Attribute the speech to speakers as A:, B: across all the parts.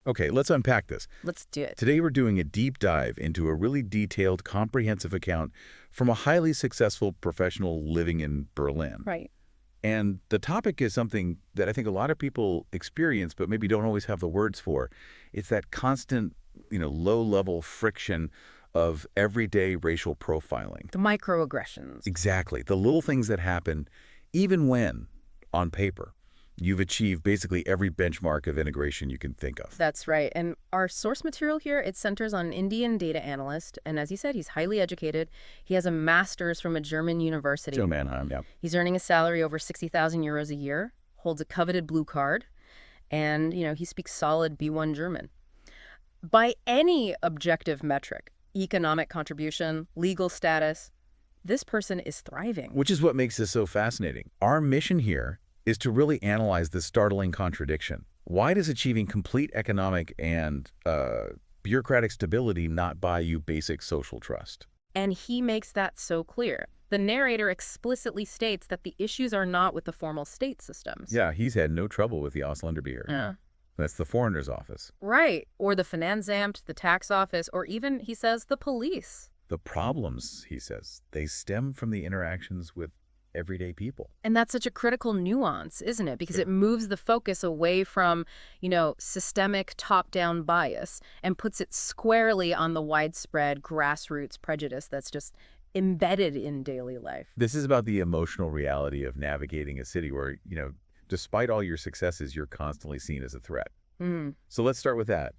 A: Okay, let's unpack this.
B: Let's do it.
A: Today we're doing a deep dive into a really detailed, comprehensive account from a highly successful professional living in Berlin.
B: Right.
A: And the topic is something that I think a lot of people experience but maybe don't always have the words for. It's that constant, low-level friction of everyday racial profiling.
B: The microaggressions.
A: Exactly. The little things that happen even when, on paper, you've achieved basically every benchmark of integration you can think of.
B: That's right. And our source material here, it centers on an Indian data analyst. And as you said, he's highly educated. He has a master's from a German university.
A: Joe Mannheim, yeah.
B: He's earning a salary over 60,000 euros a year, holds a coveted blue card, and, he speaks solid B1 German. By any objective metric, economic contribution, legal status, this person is thriving.
A: Which is what makes this so fascinating. Our mission here is to really analyze this startling contradiction. Why does achieving complete economic and bureaucratic stability not buy you basic social trust?
B: And he makes that so clear. The narrator explicitly states that the issues are not with the formal state systems.
A: Yeah, he's had no trouble with the Ausländerbehörde.
B: Yeah.
A: That's the foreigner's office.
B: Right. Or the Finanzamt, the tax office, or even, he says, the police.
A: The problems, he says, they stem from the interactions with everyday people.
B: And that's such a critical nuance, isn't it? Because it moves the focus away from, systemic top-down bias and puts it squarely on the widespread grassroots prejudice that's just embedded in daily life.
A: This is about the emotional reality of navigating a city where, despite all your successes, you're constantly seen as a threat. So let's start with that.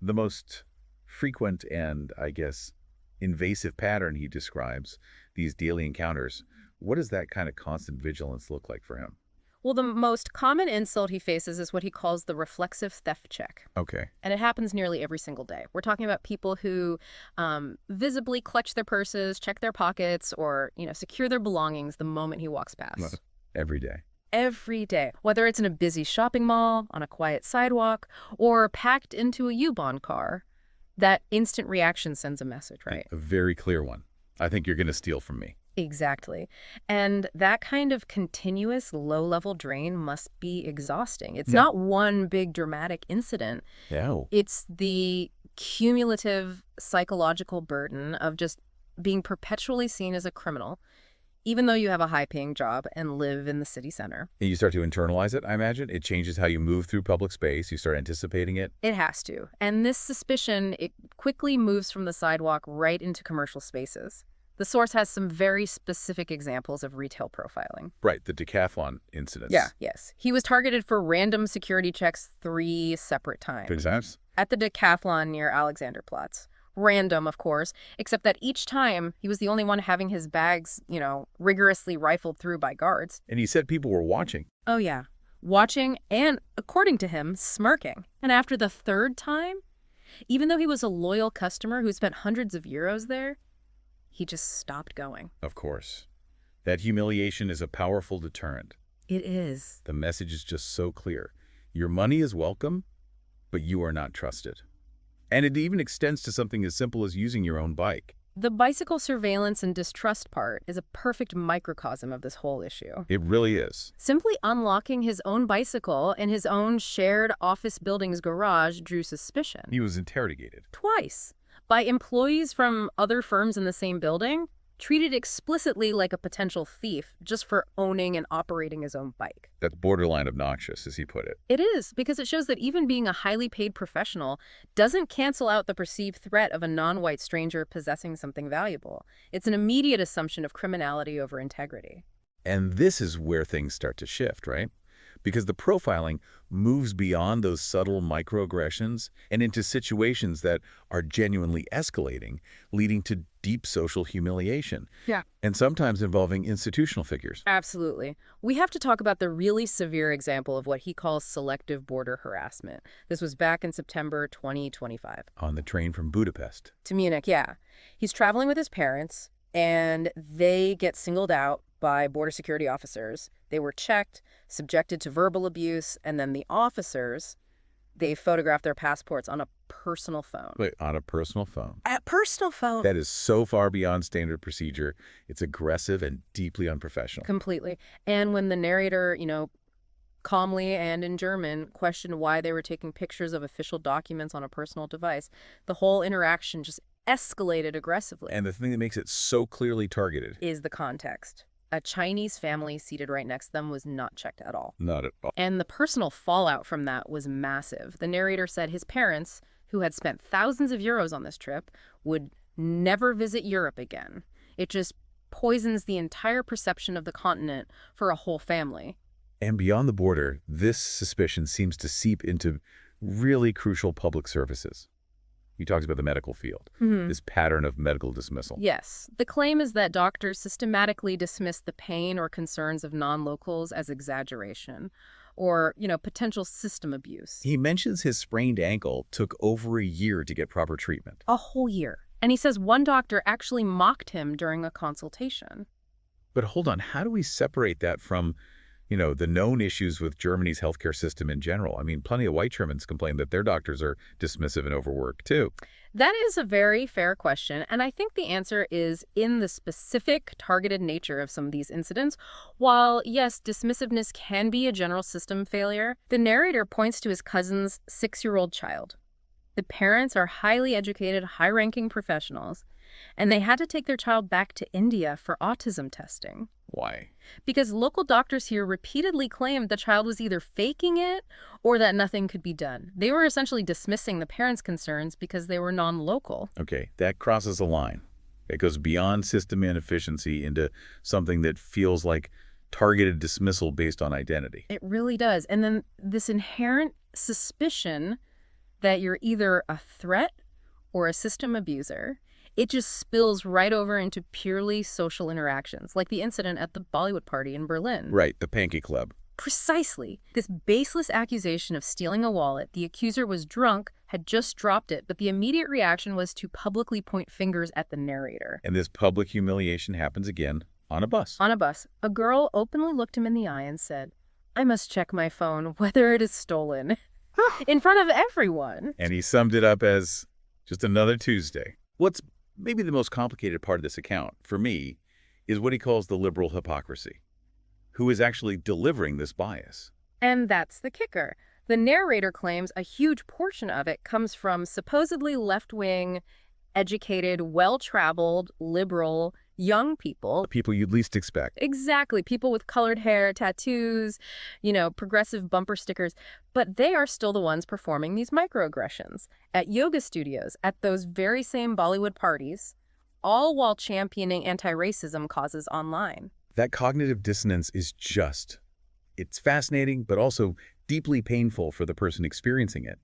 A: The most frequent and, I guess, invasive pattern he describes, these daily encounters, what does that kind of constant vigilance look like for him?
B: Well, the most common insult he faces is what he calls the reflexive theft check.
A: Okay.
B: And it happens nearly every single day. We're talking about people who visibly clutch their purses, check their pockets, or, secure their belongings the moment he walks past.
A: Every day.
B: Every day. Whether it's in a busy shopping mall, on a quiet sidewalk, or packed into a U-Bahn car, that instant reaction sends a message, right?
A: A very clear one. I think you're going to steal from me.
B: Exactly. And that kind of continuous low-level drain must be exhausting. It's not one big dramatic incident.
A: Yeah.
B: It's the cumulative psychological burden of just being perpetually seen as a criminal, even though you have a high-paying job and live in the city center.
A: And you start to internalize it, I imagine. It changes how you move through public space. You start anticipating it.
B: It has to. And this suspicion, it quickly moves from the sidewalk right into commercial spaces. The source has some very specific examples of retail profiling.
A: Right, the decathlon incidents.
B: Yes. He was targeted for random security checks 3 separate times.
A: 3 times?
B: At the decathlon near Alexanderplatz. Random, of course, except that each time he was the only one having his bags, rigorously rifled through by guards.
A: And he said people were watching.
B: Oh, yeah. Watching and, according to him, smirking. And after the 3rd time, even though he was a loyal customer who spent hundreds of euros there, he just stopped going.
A: Of course. That humiliation is a powerful deterrent.
B: It is.
A: The message is just so clear. Your money is welcome, but you are not trusted. And it even extends to something as simple as using your own bike.
B: The bicycle surveillance and distrust part is a perfect microcosm of this whole issue.
A: It really is.
B: Simply unlocking his own bicycle in his own shared office building's garage drew suspicion.
A: He was interrogated.
B: Twice. By employees from other firms in the same building, treated explicitly like a potential thief just for owning and operating his own bike.
A: That's borderline obnoxious, as he put it.
B: It is, because it shows that even being a highly paid professional doesn't cancel out the perceived threat of a non-white stranger possessing something valuable. It's an immediate assumption of criminality over integrity.
A: And this is where things start to shift, right? Because the profiling moves beyond those subtle microaggressions and into situations that are genuinely escalating, leading to deep social humiliation.
B: Yeah.
A: And sometimes involving institutional figures.
B: Absolutely. We have to talk about the really severe example of what he calls selective border harassment. This was back in September 2025.
A: On the train from Budapest.
B: To Munich, yeah. He's traveling with his parents, and they get singled out by border security officers. They were checked, subjected to verbal abuse, and then the officers, they photographed their passports on a personal phone.
A: Wait, on a personal phone?
B: A personal phone.
A: That is so far beyond standard procedure. It's aggressive and deeply unprofessional.
B: Completely. And when the narrator, calmly and in German, questioned why they were taking pictures of official documents on a personal device. The whole interaction just escalated aggressively.
A: And the thing that makes it so clearly targeted
B: Is the context. A Chinese family seated right next to them was not checked at all.
A: not at all.
B: And the personal fallout from that was massive. The narrator said his parents, who had spent thousands of euros on this trip, would never visit Europe again. It just poisons the entire perception of the continent for a whole family.
A: And beyond the border, this suspicion seems to seep into really crucial public services. You talked about the medical field, this pattern of medical dismissal.
B: Yes. The claim is that doctors systematically dismiss the pain or concerns of non-locals as exaggeration or, potential system abuse.
A: He mentions his sprained ankle took over a year to get proper treatment.
B: A whole year. And he says one doctor actually mocked him during a consultation.
A: But hold on, how do we separate that from, the known issues with Germany's healthcare system in general? I mean, plenty of white Germans complain that their doctors are dismissive and overworked, too.
B: That is a very fair question, and I think the answer is in the specific targeted nature of some of these incidents. While, yes, dismissiveness can be a general system failure, the narrator points to his cousin's 6-year-old child. The parents are highly educated, high-ranking professionals, and they had to take their child back to India for autism testing.
A: Why?
B: Because local doctors here repeatedly claimed the child was either faking it or that nothing could be done. They were essentially dismissing the parents' concerns because they were non-local.
A: Okay, that crosses a line. It goes beyond system inefficiency into something that feels like targeted dismissal based on identity.
B: It really does. And then this inherent suspicion that you're either a threat or a system abuser, it just spills right over into purely social interactions, like the incident at the Bollywood party in Berlin.
A: Right, the Pancake Club.
B: Precisely. This baseless accusation of stealing a wallet, the accuser was drunk, had just dropped it, but the immediate reaction was to publicly point fingers at the narrator.
A: And this public humiliation happens again on a bus.
B: On a bus, a girl openly looked him in the eye and said, "I must check my phone, whether it is stolen." In front of everyone.
A: And he summed it up as just another Tuesday. What's maybe the most complicated part of this account, for me, is what he calls the liberal hypocrisy. Who is actually delivering this bias?
B: And that's the kicker. The narrator claims a huge portion of it comes from supposedly left-wing, educated, well-traveled, liberal, young people.
A: The people you'd least expect.
B: Exactly. People with colored hair, tattoos, progressive bumper stickers. But they are still the ones performing these microaggressions at yoga studios, at those very same Bollywood parties, all while championing anti-racism causes online.
A: That cognitive dissonance is it's fascinating, but also deeply painful for the person experiencing it.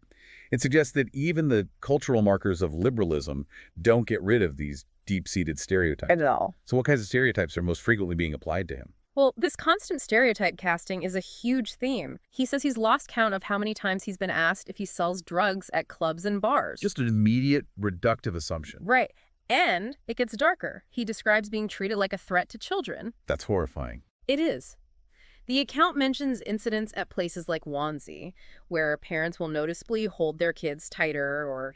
A: It suggests that even the cultural markers of liberalism don't get rid of these deep-seated stereotypes.
B: At all.
A: So what kinds of stereotypes are most frequently being applied to him?
B: Well, this constant stereotype casting is a huge theme. He says he's lost count of how many times he's been asked if he sells drugs at clubs and bars.
A: Just an immediate reductive assumption.
B: Right. And it gets darker. He describes being treated like a threat to children.
A: That's horrifying.
B: It is. The account mentions incidents at places like Wannsee, where parents will noticeably hold their kids tighter or,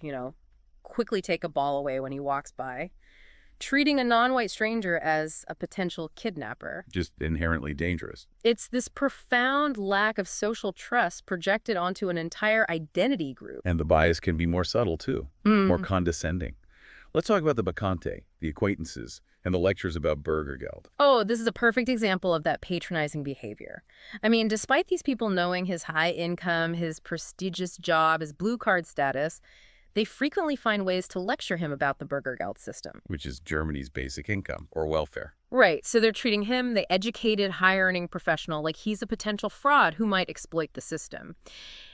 B: quickly take a ball away when he walks by, treating a non-white stranger as a potential kidnapper.
A: Just inherently dangerous.
B: It's this profound lack of social trust projected onto an entire identity group.
A: And the bias can be more subtle, too, more condescending. Let's talk about the Bacante, the acquaintances, and the lectures about Bürgergeld.
B: Oh, this is a perfect example of that patronizing behavior. I mean, despite these people knowing his high income, his prestigious job, his blue card status, they frequently find ways to lecture him about the Bürgergeld system.
A: Which is Germany's basic income, or welfare.
B: Right, so they're treating him, the educated, high-earning professional, like he's a potential fraud who might exploit the system.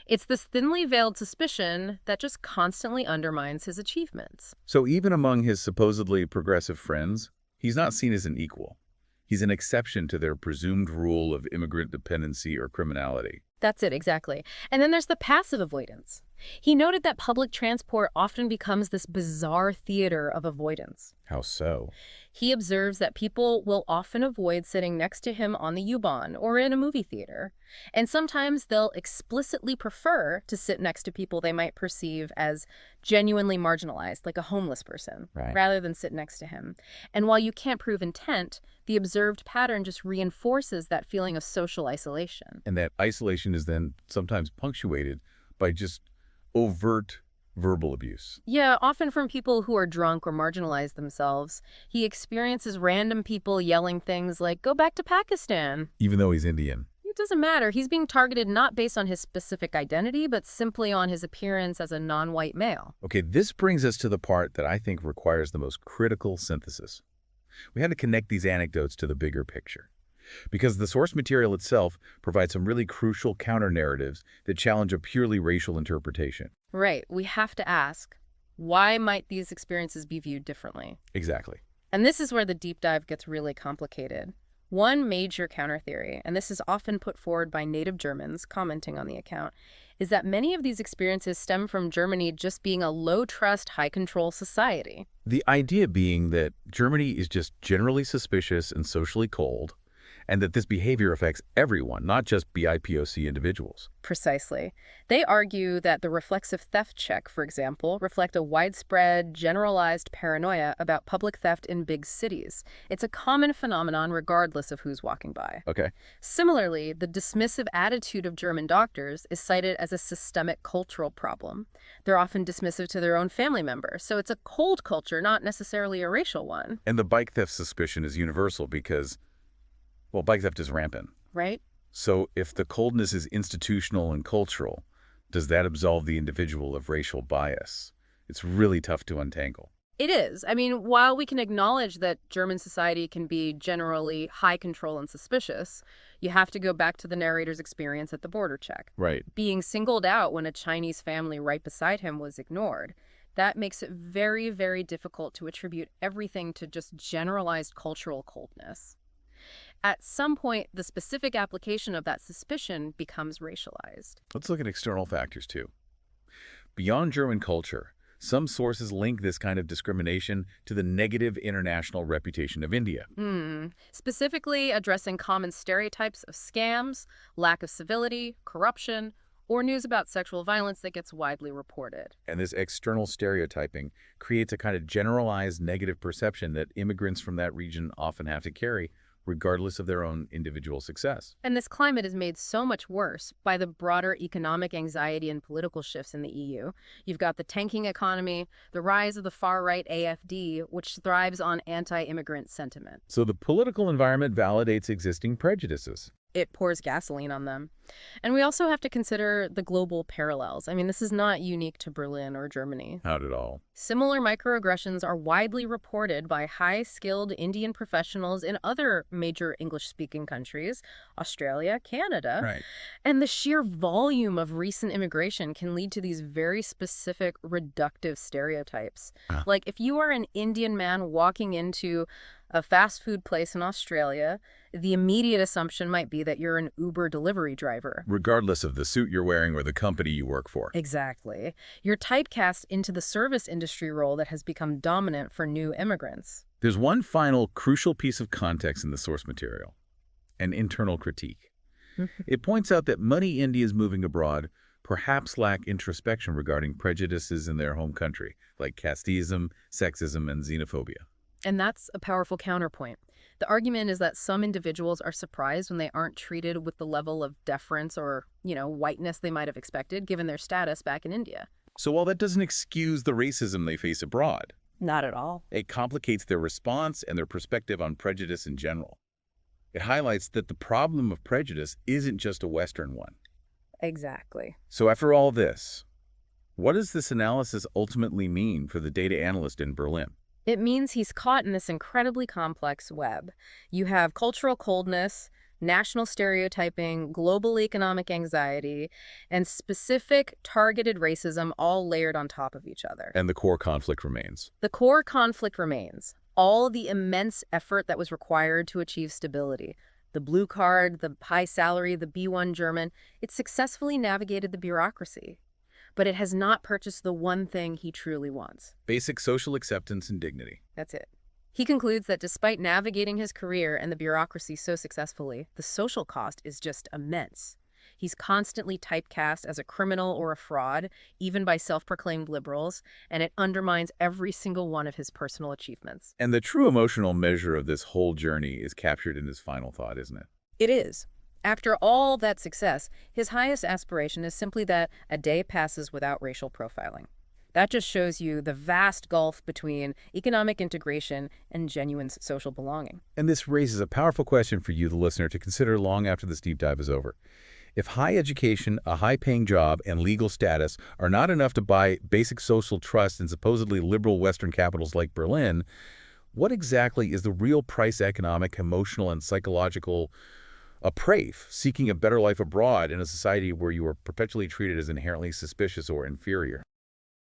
B: It's this thinly veiled suspicion that just constantly undermines his achievements.
A: So even among his supposedly progressive friends, he's not seen as an equal. He's an exception to their presumed rule of immigrant dependency or criminality.
B: That's it, exactly. And then there's the passive avoidance. He noted that public transport often becomes this bizarre theater of avoidance.
A: How so?
B: He observes that people will often avoid sitting next to him on the U-Bahn or in a movie theater. And sometimes they'll explicitly prefer to sit next to people they might perceive as genuinely marginalized, like a homeless person, rather than sit next to him. And while you can't prove intent, the observed pattern just reinforces that feeling of social isolation.
A: And that isolation communication is then sometimes punctuated by just overt verbal abuse.
B: Yeah, often from people who are drunk or marginalize themselves. He experiences random people yelling things like, "Go back to Pakistan."
A: Even though he's Indian.
B: It doesn't matter. He's being targeted not based on his specific identity, but simply on his appearance as a non-white male.
A: Okay, this brings us to the part that I think requires the most critical synthesis. We had to connect these anecdotes to the bigger picture, because the source material itself provides some really crucial counter-narratives that challenge a purely racial interpretation.
B: Right. We have to ask, why might these experiences be viewed differently?
A: Exactly.
B: And this is where the deep dive gets really complicated. One major counter theory, and this is often put forward by native Germans commenting on the account, is that many of these experiences stem from Germany just being a low-trust, high-control society.
A: The idea being that Germany is just generally suspicious and socially cold, and that this behavior affects everyone, not just BIPOC individuals.
B: Precisely. They argue that the reflexive theft check, for example, reflect a widespread, generalized paranoia about public theft in big cities. It's a common phenomenon regardless of who's walking by.
A: Okay.
B: Similarly, the dismissive attitude of German doctors is cited as a systemic cultural problem. They're often dismissive to their own family members, so it's a cold culture, not necessarily a racial one.
A: And the bike theft suspicion is universal because, well, bike theft is rampant.
B: Right?
A: So if the coldness is institutional and cultural, does that absolve the individual of racial bias? It's really tough to untangle.
B: It is. I mean, while we can acknowledge that German society can be generally high control and suspicious, you have to go back to the narrator's experience at the border check.
A: Right.
B: Being singled out when a Chinese family right beside him was ignored. That makes it very, very difficult to attribute everything to just generalized cultural coldness. At some point, the specific application of that suspicion becomes racialized.
A: Let's look at external factors, too. Beyond German culture, some sources link this kind of discrimination to the negative international reputation of India.
B: Specifically addressing common stereotypes of scams, lack of civility, corruption, or news about sexual violence that gets widely reported.
A: And this external stereotyping creates a kind of generalized negative perception that immigrants from that region often have to carry, regardless of their own individual success.
B: And this climate is made so much worse by the broader economic anxiety and political shifts in the EU. You've got the tanking economy, the rise of the far-right AfD, which thrives on anti-immigrant sentiment.
A: So the political environment validates existing prejudices.
B: It pours gasoline on them. And we also have to consider the global parallels. I mean, this is not unique to Berlin or Germany.
A: Not at all.
B: Similar microaggressions are widely reported by high-skilled Indian professionals in other major English-speaking countries, Australia, Canada.
A: Right.
B: And the sheer volume of recent immigration can lead to these very specific reductive stereotypes. Like if you are an Indian man walking into a fast food place in Australia, the immediate assumption might be that you're an Uber delivery driver.
A: Regardless of the suit you're wearing or the company you work for.
B: Exactly. You're typecast into the service industry role that has become dominant for new immigrants.
A: There's one final crucial piece of context in the source material, an internal critique. It points out that many Indians moving abroad perhaps lack introspection regarding prejudices in their home country, like casteism, sexism, and xenophobia.
B: And that's a powerful counterpoint. The argument is that some individuals are surprised when they aren't treated with the level of deference or, whiteness they might have expected, given their status back in India.
A: So while that doesn't excuse the racism they face abroad,
B: Not at all.
A: it complicates their response and their perspective on prejudice in general. It highlights that the problem of prejudice isn't just a Western one.
B: Exactly.
A: So after all this, what does this analysis ultimately mean for the data analyst in Berlin?
B: It means he's caught in this incredibly complex web. You have cultural coldness, national stereotyping, global economic anxiety, and specific targeted racism all layered on top of each other.
A: And the core conflict remains.
B: The core conflict remains. All the immense effort that was required to achieve stability. The blue card, the high salary, the B1 German, it successfully navigated the bureaucracy. But it has not purchased the one thing he truly wants.
A: Basic social acceptance and dignity.
B: That's it. He concludes that despite navigating his career and the bureaucracy so successfully, the social cost is just immense. He's constantly typecast as a criminal or a fraud, even by self-proclaimed liberals, and it undermines every single one of his personal achievements.
A: And the true emotional measure of this whole journey is captured in his final thought, isn't it?
B: It is. After all that success, his highest aspiration is simply that a day passes without racial profiling. That just shows you the vast gulf between economic integration and genuine social belonging.
A: And this raises a powerful question for you, the listener, to consider long after this deep dive is over. If high education, a high-paying job, and legal status are not enough to buy basic social trust in supposedly liberal Western capitals like Berlin, what exactly is the real price economic, emotional, and psychological prafe seeking a better life abroad in a society where you are perpetually treated as inherently suspicious or inferior?